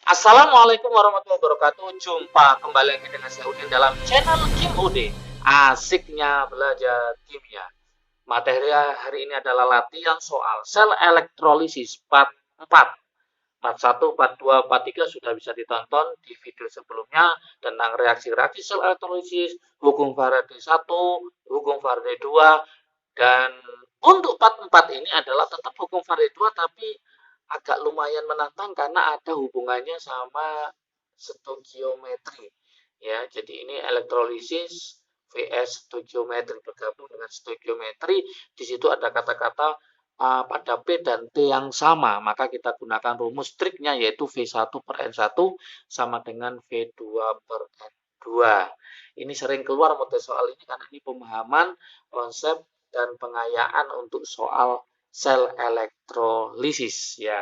Assalamualaikum warahmatullahi wabarakatuh. Jumpa kembali lagi dengan saya Udin dalam channel Kim Ude. Asiknya belajar kimia. Materi hari ini adalah latihan soal sel elektrolisis part 4. Part 1, part 2, part 3 sudah bisa ditonton di video sebelumnya tentang reaksi-reaksi sel elektrolisis, hukum Faraday 1, hukum Faraday 2, dan untuk part 4 ini adalah tetap hukum Faraday 2 tapi agak lumayan menantang karena ada hubungannya sama stoikiometri. Ya, jadi ini elektrolisis vs stoikiometri bergabung dengan stoikiometri. Di situ ada kata-kata pada P dan T yang sama, maka kita gunakan rumus triknya yaitu V1 per N1 sama dengan V2 per N2. Ini sering keluar model soal ini karena ini pemahaman konsep dan pengayaan untuk soal sel elektrolisis ya.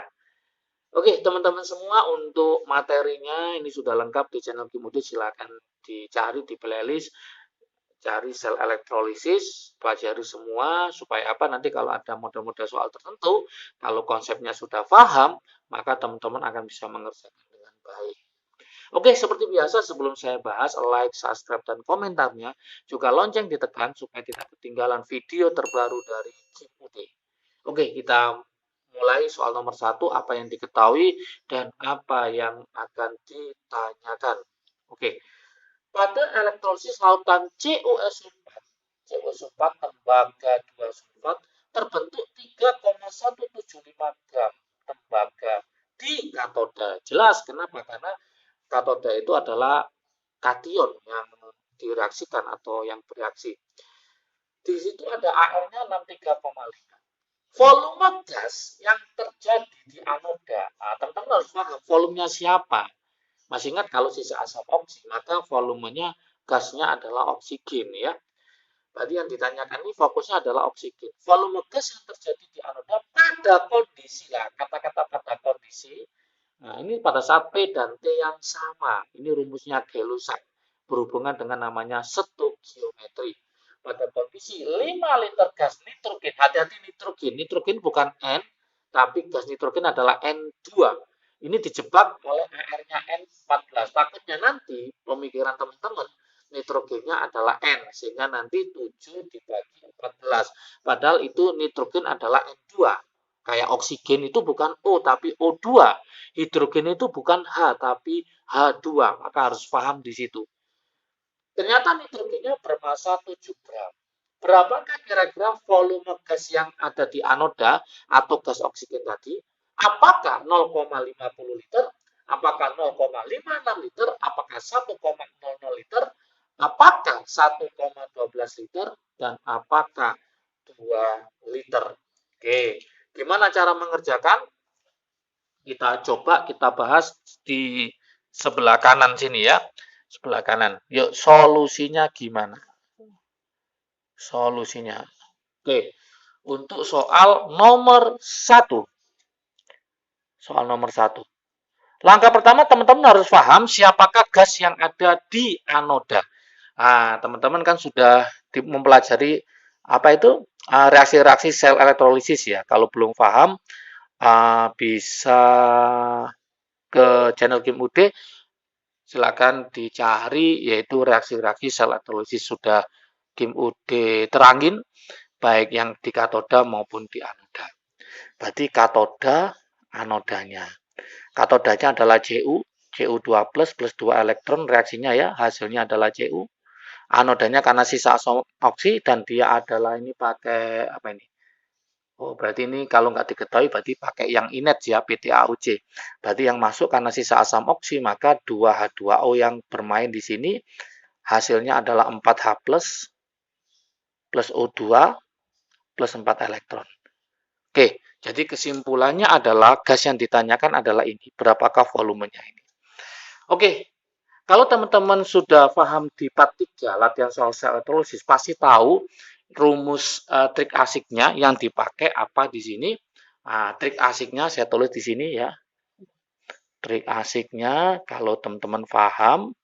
Oke, teman-teman semua, untuk materinya ini sudah lengkap di channel Kimude, silakan dicari di playlist, cari sel elektrolisis, pelajari semua supaya apa nanti kalau ada model-model soal tertentu, kalau konsepnya sudah paham, maka teman-teman akan bisa mengerjakan dengan baik. Oke, seperti biasa sebelum saya bahas, like, subscribe, dan komentarnya, juga lonceng ditekan supaya tidak ketinggalan video terbaru dari Kimude. Oke, kita mulai soal nomor 1, apa yang diketahui dan apa yang akan ditanyakan. Oke, pada elektrolisis lautan CuSO4, tembaga 2 sulfat terbentuk 3,175 gram tembaga di katoda. Jelas kenapa? Karena katoda itu adalah kation yang direaksikan atau yang bereaksi. Di situ ada AR-nya 63,5. Volume gas yang terjadi di anoda, teman-teman harus paham volumenya siapa. Masih ingat kalau sisa asam oksi, maka volumenya gasnya adalah oksigen ya. Berarti yang ditanyakan ini fokusnya adalah oksigen. Volume gas yang terjadi di anoda pada kondisi, lah kata-kata pada kondisi, nah ini pada saat P dan T yang sama. Ini rumusnya Gay-Lussac berhubungan dengan namanya stoikiometri. Pada kondisi 5 liter gas nitrogen, hati-hati nitrogen, nitrogen bukan N, tapi gas nitrogen adalah N2. Ini dijebak oleh AR-nya N14. Takutnya nanti pemikiran teman-teman nitrogennya adalah N, sehingga nanti 7 dibagi 14. Padahal itu nitrogen adalah N2. Kayak oksigen itu bukan O, tapi O2. Hidrogen itu bukan H, tapi H2. Maka harus paham di situ. Ternyata nitrogennya bermassa 7 gram. Berapakah kira-kira volume gas yang ada di anoda atau gas oksigen tadi? Apakah 0,50 liter? Apakah 0,56 liter? Apakah 1,00 liter? Apakah 1,12 liter? Dan apakah 2 liter? Oke, gimana cara mengerjakan? Kita coba kita bahas di sebelah kanan sini ya. Sebelah kanan. Yuk, solusinya gimana? Solusinya. Oke, untuk soal nomor 1. Soal nomor 1. Langkah pertama teman-teman harus paham siapakah gas yang ada di anoda. Nah, teman-teman kan sudah mempelajari apa itu reaksi-reaksi sel elektrolisis ya. Kalau belum paham, bisa ke channel Kim Ude, silakan dicari yaitu reaksi-reaksi sel elektrolisis sudah Kim Ude terangin baik yang di katoda maupun di anoda. Berarti katoda, anodanya. Katodanya adalah Cu, Cu2 plus 2 elektron reaksinya ya, hasilnya adalah Cu. Anodanya karena sisa asam oksi dan dia adalah ini pakai apa ini? Oh, berarti ini kalau nggak diketahui berarti pakai yang inet ya, PTAUC. Berarti yang masuk karena sisa asam oksi, maka 2H2O yang bermain di sini hasilnya adalah 4H plus O2 plus 4 elektron. Oke, jadi kesimpulannya adalah gas yang ditanyakan adalah ini. Berapakah volumenya ini? Oke, kalau teman-teman sudah paham di part 3 latihan soal sel elektrolisis, pasti tahu rumus trik asiknya yang dipakai apa di sini. Nah, trik asiknya saya tulis di sini ya. Trik asiknya kalau teman-teman paham,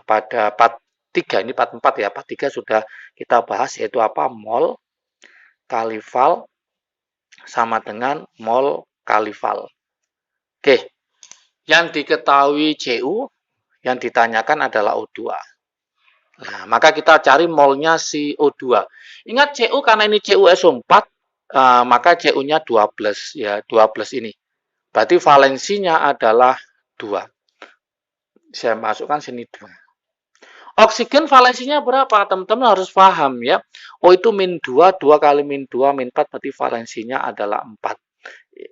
pada part 3, ini part 4 ya, part 3 sudah kita bahas yaitu apa? Mol kali val sama dengan mol kali val. Oke, Yang diketahui Cu, yang ditanyakan adalah O2. Nah, maka kita cari molnya si O2. Ingat Cu karena ini CuSO4, maka Cu-nya 12 ya, 12 ini. Berarti valensinya adalah 2. Saya masukkan sini 2. Oksigen valensinya berapa? Teman-teman harus paham ya. Oh itu min 2, 2 kali min 2, min 4, berarti valensinya adalah 4.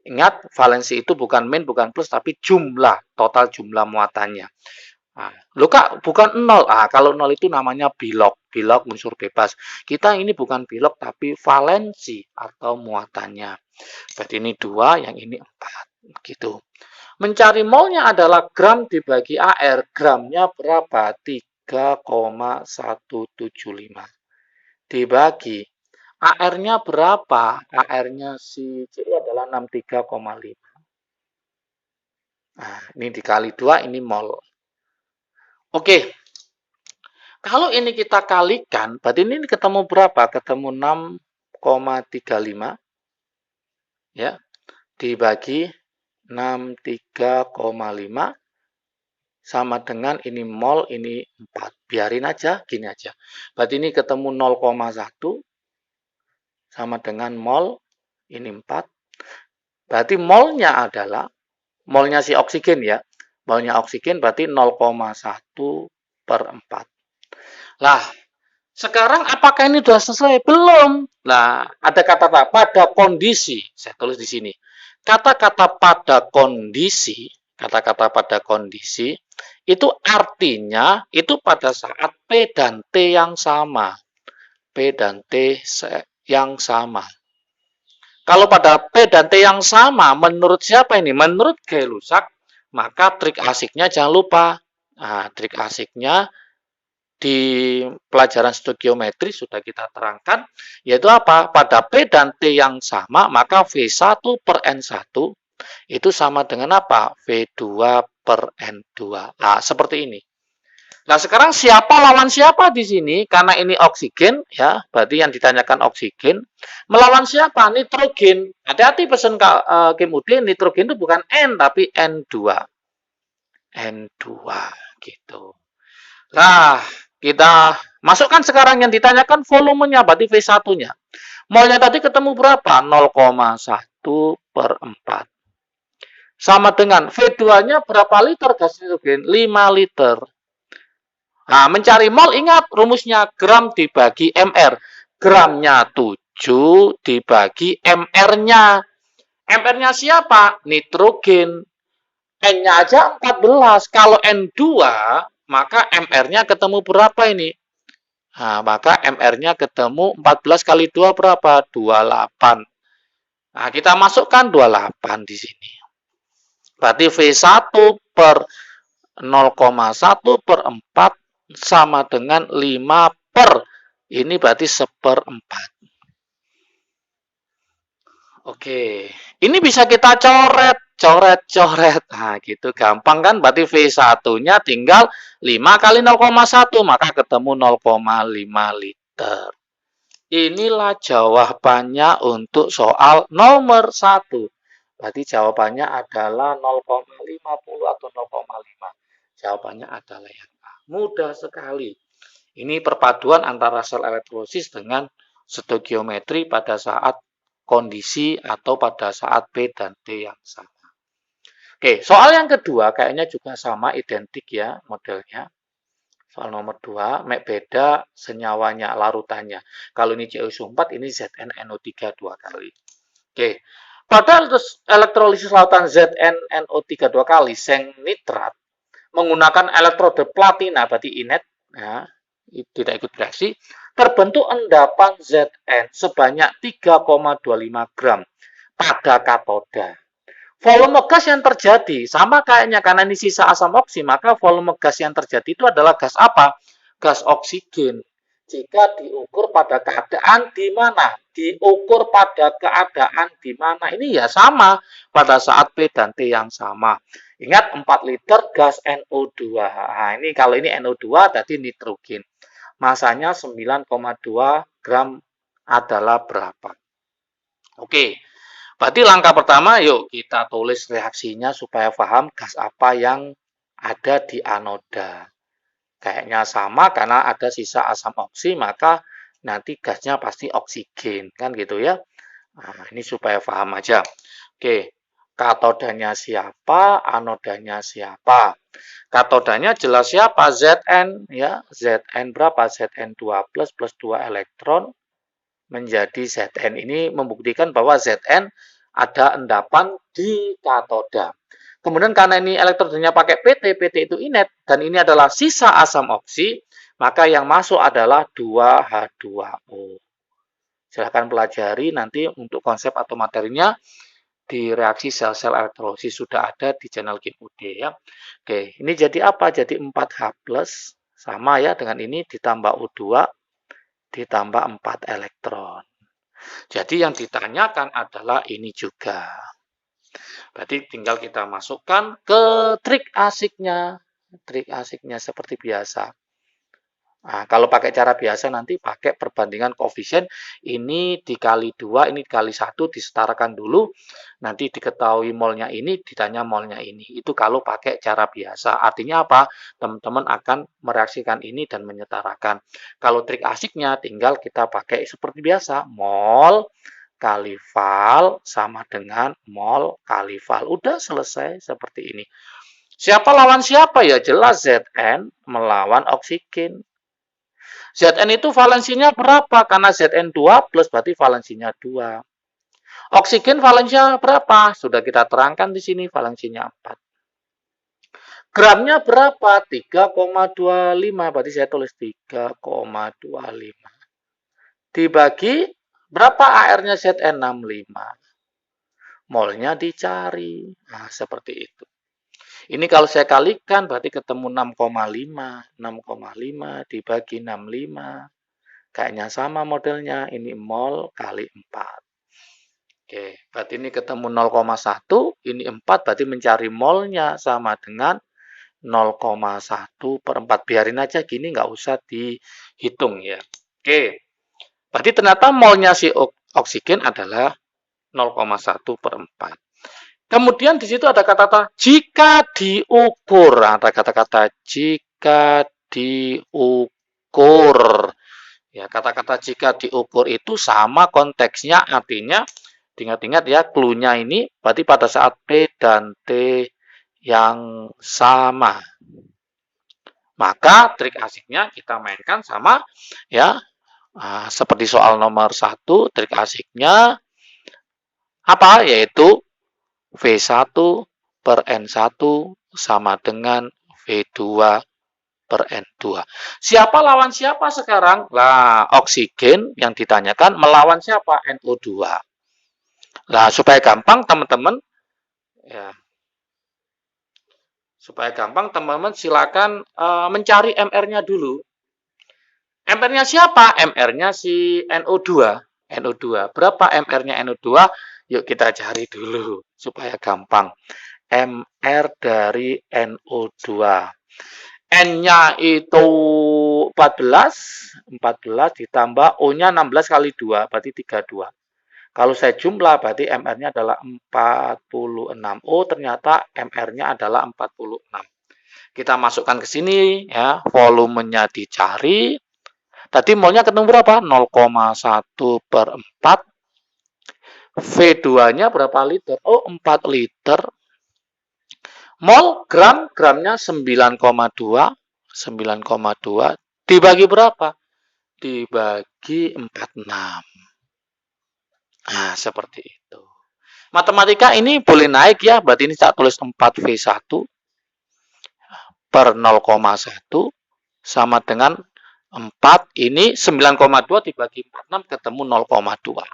Ingat, valensi itu bukan min, bukan plus, tapi jumlah, total jumlah muatannya. Nah, loh Kak, bukan 0. Kalau 0 itu namanya bilog. Bilog unsur bebas. Kita ini bukan bilog, tapi valensi atau muatannya. Berarti ini 2, yang ini 4. Gitu. Mencari molnya adalah gram dibagi AR. Gramnya berapa? 3,175. Dibagi AR-nya berapa? AR-nya si Cu adalah 63,5. Nah, ini dikali 2, ini mol. Oke. Kalau ini kita kalikan, berarti ini ketemu berapa? Ketemu 6,35. Ya. Dibagi 63,5 sama dengan ini mol, ini 4. Biarin aja, gini aja. Berarti ini ketemu 0,1 sama dengan mol, ini 4. Berarti molnya adalah, molnya si oksigen ya. Molnya oksigen berarti 0,1 per 4. Lah, sekarang apakah ini sudah selesai? Belum. Nah, ada kata-kata pada kondisi. Saya tulis di sini. Kata-kata pada kondisi, itu artinya itu pada saat P dan T yang sama. P dan T yang sama. Kalau pada P dan T yang sama, menurut siapa ini? Menurut Gay-Lussac, maka trik asiknya jangan lupa. Nah, trik asiknya di pelajaran stoikiometri sudah kita terangkan, yaitu apa? Pada P dan T yang sama, maka V1 per N1 itu sama dengan apa? V2 per N2. Nah, seperti ini. Nah, sekarang siapa lawan siapa di sini? Karena ini oksigen, ya, berarti yang ditanyakan oksigen. Melawan siapa? Nitrogen. Hati-hati pesan Kim Udin, nitrogen itu bukan N, tapi N2. N2, gitu. Nah, kita masukkan sekarang yang ditanyakan volumenya, berarti V1-nya. Molnya tadi ketemu berapa? 0,1 per 4. Sama dengan V2-nya berapa liter gas nitrogen? 5 liter. Nah, mencari mol, ingat rumusnya gram dibagi MR. Gramnya 7 dibagi MR-nya. MR-nya siapa? Nitrogen. N-nya aja 14. Kalau N2, maka MR-nya ketemu berapa ini? Nah, maka MR-nya ketemu 14 kali 2 berapa? 28. Nah, kita masukkan 28 di sini. Berarti V1 per 0,1 per 4 sama dengan 5 per, ini berarti 1/4. Oke, ini bisa kita coret. Nah, gitu gampang kan? Berarti V1-nya tinggal 5 kali 0,1, maka ketemu 0,5 liter. Inilah jawabannya untuk soal nomor 1. Berarti jawabannya adalah 0,50 atau 0,5. Jawabannya adalah yang A. Mudah sekali. Ini perpaduan antara sel elektrolisis dengan stoikiometri pada saat kondisi atau pada saat P dan T yang sama. Oke, soal yang kedua kayaknya juga sama, identik ya modelnya. Soal nomor 2, beda senyawanya, larutannya. Kalau ini CuSO4, ini ZnNO3 2 kali. Oke, pada elektrolisis lautan ZnNO3 2 kali, seng nitrat, menggunakan elektrode platina, berarti inet, ya, tidak ikut reaksi, terbentuk endapan Zn sebanyak 3,25 gram pada katoda. Volume gas yang terjadi, sama kayaknya karena ini sisa asam oksi, maka volume gas yang terjadi itu adalah gas apa? Gas oksigen. Jika diukur pada keadaan di mana? Diukur pada keadaan di mana? Ini ya sama pada saat P dan T yang sama. Ingat 4 liter gas NO2. Nah, ini kalau ini NO2 tadi nitrogen. Masanya 9,2 gram adalah berapa? Oke. Berarti langkah pertama, yuk kita tulis reaksinya supaya paham gas apa yang ada di anoda. Kayaknya sama karena ada sisa asam oksi, maka nanti gasnya pasti oksigen, kan gitu ya. Nah, ini supaya paham aja. Oke, katodanya siapa, anodanya siapa. Katodanya jelas siapa, Zn ya. Zn berapa? Zn2 plus 2 elektron menjadi Zn. Ini membuktikan bahwa Zn ada endapan di katoda. Kemudian karena ini elektronnya pakai PT, PT itu inet, dan ini adalah sisa asam oksi, maka yang masuk adalah 2H2O. Silahkan pelajari nanti untuk konsep atau materinya di reaksi sel-sel elektrolisis sudah ada di channel GIMUD ya. Oke, ini jadi apa? Jadi 4H+, sama ya dengan ini ditambah O2, ditambah 4 elektron. Jadi yang ditanyakan adalah ini juga. Berarti tinggal kita masukkan ke trik asiknya. Trik asiknya seperti biasa. Nah, kalau pakai cara biasa nanti pakai perbandingan koefisien. Ini dikali 2, ini dikali 1, disetarakan dulu. Nanti diketahui molnya ini, ditanya molnya ini. Itu kalau pakai cara biasa. Artinya apa? Teman-teman akan mereaksikan ini dan menyetarakan. Kalau trik asiknya tinggal kita pakai seperti biasa. Mol kali val sama dengan mol kali val. Udah selesai seperti ini. Siapa lawan siapa ya? Jelas Zn melawan oksigen. Zn itu valensinya berapa? Karena Zn2 plus berarti valensinya 2. Oksigen valensinya berapa? Sudah kita terangkan di sini valensinya 4. Gramnya berapa? 3,25. Berarti saya tulis 3,25. Dibagi berapa AR-nya Zn65? Molnya dicari. Nah, seperti itu. Ini kalau saya kalikan berarti ketemu 6,5. 6,5 dibagi 65. Kayaknya sama modelnya. Ini mol kali 4. Oke, berarti ini ketemu 0,1. Ini 4 berarti mencari molnya sama dengan 0,1 per 4. Biarin aja gini, nggak usah dihitung ya. Oke, berarti ternyata molnya si oksigen adalah 0,1 per 4. Kemudian di situ ada kata-kata jika diukur. Ada kata-kata jika diukur. Ya, kata-kata jika diukur itu sama konteksnya, artinya ingat-ingat ya, clue-nya ini berarti pada saat P dan T yang sama. Maka trik asiknya kita mainkan sama ya. Seperti soal nomor 1, trik asiknya apa? Yaitu V1 per N1 sama dengan V2 per N2. Siapa lawan siapa sekarang? Lah, oksigen yang ditanyakan melawan siapa? NO2. Lah, supaya gampang teman-teman, ya, supaya gampang teman-teman silakan mencari MR-nya dulu. MR-nya siapa? MR-nya si NO2. NO2. Berapa MR-nya NO2? Yuk kita cari dulu supaya gampang. MR dari NO2. N-nya itu 14 ditambah O-nya 16 kali 2, berarti 32. Kalau saya jumlah, berarti MR-nya adalah 46. Oh, ternyata MR-nya adalah 46. Kita masukkan ke sini, ya, volumenya dicari. Tadi molnya ketemu berapa? 0,1 per 4. V2-nya berapa liter? Oh, 4 liter. Mol, gramnya 9,2. 9,2 dibagi berapa? Dibagi 46. Nah, seperti itu. Matematika ini boleh naik ya, berarti ini saya tulis 4V1 per 0,1 sama dengan 4, ini 9,2 dibagi 46 ketemu 0,2.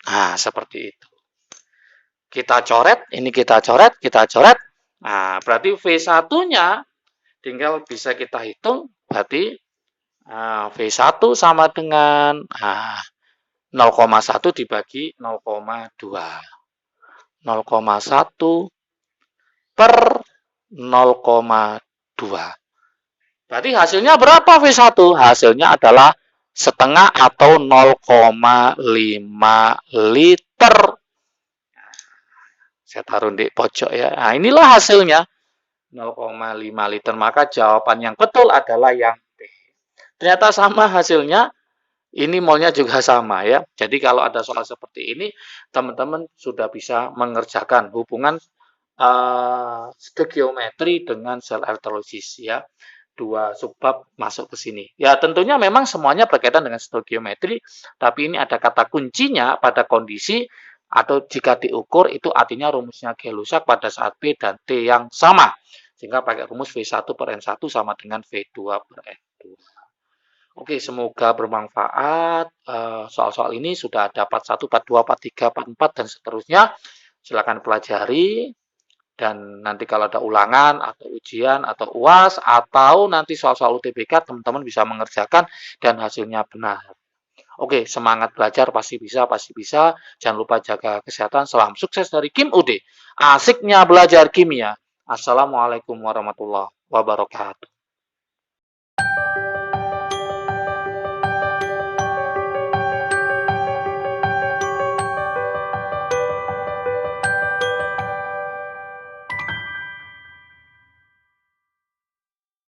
Nah, seperti itu. Kita coret, ini kita coret, kita coret. Nah, berarti V1-nya tinggal bisa kita hitung, berarti V1 sama dengan 0,1 dibagi 0,2. 0,1 per 0,2. Berarti hasilnya berapa V1? Hasilnya adalah setengah atau 0,5 liter. Saya taruh di pojok ya. Nah, inilah hasilnya 0,5 liter. Maka jawaban yang betul adalah yang B. Ternyata sama hasilnya. Ini molnya juga sama ya. Jadi kalau ada soal seperti ini, teman-teman sudah bisa mengerjakan hubungan stoikiometri dengan sel elektrolisis ya. Dua subbab masuk ke sini. Ya tentunya memang semuanya berkaitan dengan stoikiometri, tapi ini ada kata kuncinya pada kondisi atau jika diukur itu artinya rumusnya Gay-Lussac pada saat P dan T yang sama. Sehingga pakai rumus V1 per N1 sama dengan V2 per N2. Oke, semoga bermanfaat. Soal-soal ini sudah ada part 1, part 2, part 3, part 4, dan seterusnya. Silakan pelajari. Dan nanti kalau ada ulangan, atau ujian, atau UAS, atau nanti soal-soal UTBK, teman-teman bisa mengerjakan dan hasilnya benar. Oke, semangat belajar, pasti bisa, pasti bisa. Jangan lupa jaga kesehatan. Salam sukses dari Kim Ude. Asiknya belajar kimia. Assalamualaikum warahmatullahi wabarakatuh.